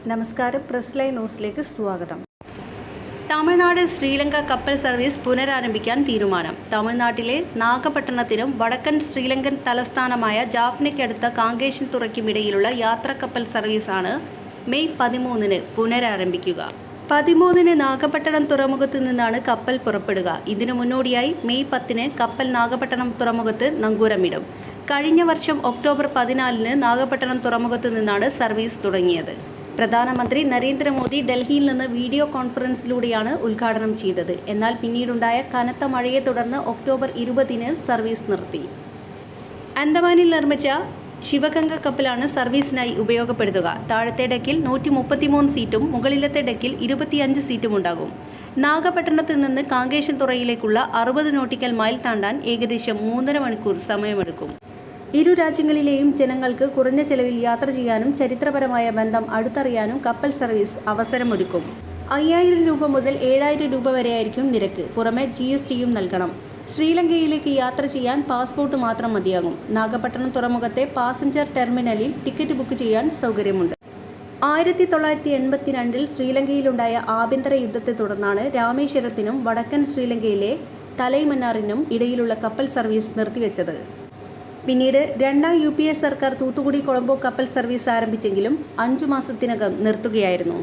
നമസ്കാരം, press live ന്യൂസിലേക്ക് സ്വാഗതം. തമിഴ്നാട് ശ്രീലങ്ക കപ്പൽ സർവീസ് പുനരാരംഭിക്കാൻ തീരുമാനം. തമിഴ്നാട്ടിലെ നാഗപട്ടണത്തിനും വടക്കൻ ശ്രീലങ്കൻ തലസ്ഥാനമായ ജാഫ്നയ്ക്കടുത്ത കാങ്കേശൻ തുറയ്ക്കുമിടയിലുള്ള യാത്രാക്കപ്പൽ സർവീസാണ് മെയ് 13 പുനരാരംഭിക്കുക. 13 നാഗപട്ടണം തുറമുഖത്ത് നിന്നാണ് കപ്പൽ പുറപ്പെടുക. ഇതിനു മുന്നോടിയായി മെയ് 10 കപ്പൽ നാഗപട്ടണം തുറമുഖത്ത് നങ്കൂരമിടും. കഴിഞ്ഞ വർഷം ഒക്ടോബർ 14 നാഗപട്ടണം തുറമുഖത്ത് നിന്നാണ് സർവീസ് തുടങ്ങിയത്. പ്രധാനമന്ത്രി നരേന്ദ്രമോദി ഡൽഹിയിൽ നിന്ന് വീഡിയോ കോൺഫറൻസിലൂടെയാണ് ഉദ്ഘാടനം ചെയ്തത്. എന്നാൽ പിന്നീടുണ്ടായ കനത്ത മഴയെ തുടർന്ന് ഒക്ടോബർ 20 സർവീസ് നിർത്തി. അന്തമാനിൽ നിർമ്മിച്ച ശിവഗംഗ കപ്പലാണ് സർവീസിനായി ഉപയോഗപ്പെടുത്തുക. താഴത്തെ ഡെക്കിൽ 133 സീറ്റും മുകളിലത്തെ ഡെക്കിൽ 25 സീറ്റും ഉണ്ടാകും. നാഗപട്ടണത്ത് നിന്ന് കാങ്കേശൻ തുറയിലേക്കുള്ള 60 നോട്ടിക്കൽ മൈൽ താണ്ടാൻ ഏകദേശം 3.5 മണിക്കൂർ സമയമെടുക്കും. ഇരു രാജ്യങ്ങളിലെയും ജനങ്ങൾക്ക് കുറഞ്ഞ ചെലവിൽ യാത്ര ചെയ്യാനും ചരിത്രപരമായ ബന്ധം അടുത്തറിയാനും കപ്പൽ സർവീസ് അവസരമൊരുക്കും. 5000 രൂപ മുതൽ 7000 രൂപ വരെയായിരിക്കും നിരക്ക്. പുറമെ GSTയും നൽകണം. ശ്രീലങ്കയിലേക്ക് യാത്ര ചെയ്യാൻ പാസ്പോർട്ട് മാത്രം മതിയാകും. നാഗപട്ടണം തുറമുഖത്തെ പാസഞ്ചർ ടെർമിനലിൽ ടിക്കറ്റ് ബുക്ക് ചെയ്യാൻ സൗകര്യമുണ്ട്. 1982 ശ്രീലങ്കയിലുണ്ടായ ആഭ്യന്തര യുദ്ധത്തെ തുടർന്നാണ് രാമേശ്വരത്തിനും വടക്കൻ ശ്രീലങ്കയിലെ തലൈമന്നാറിനും ഇടയിലുള്ള കപ്പൽ സർവീസ് നിർത്തിവെച്ചത്. പിന്നീട് രണ്ടാം UPA സർക്കാർ തൂത്തുക്കുടി കൊളംബോ കപ്പൽ സർവീസ് ആരംഭിച്ചെങ്കിലും 5 മാസത്തിനകം നിർത്തുകയായിരുന്നു.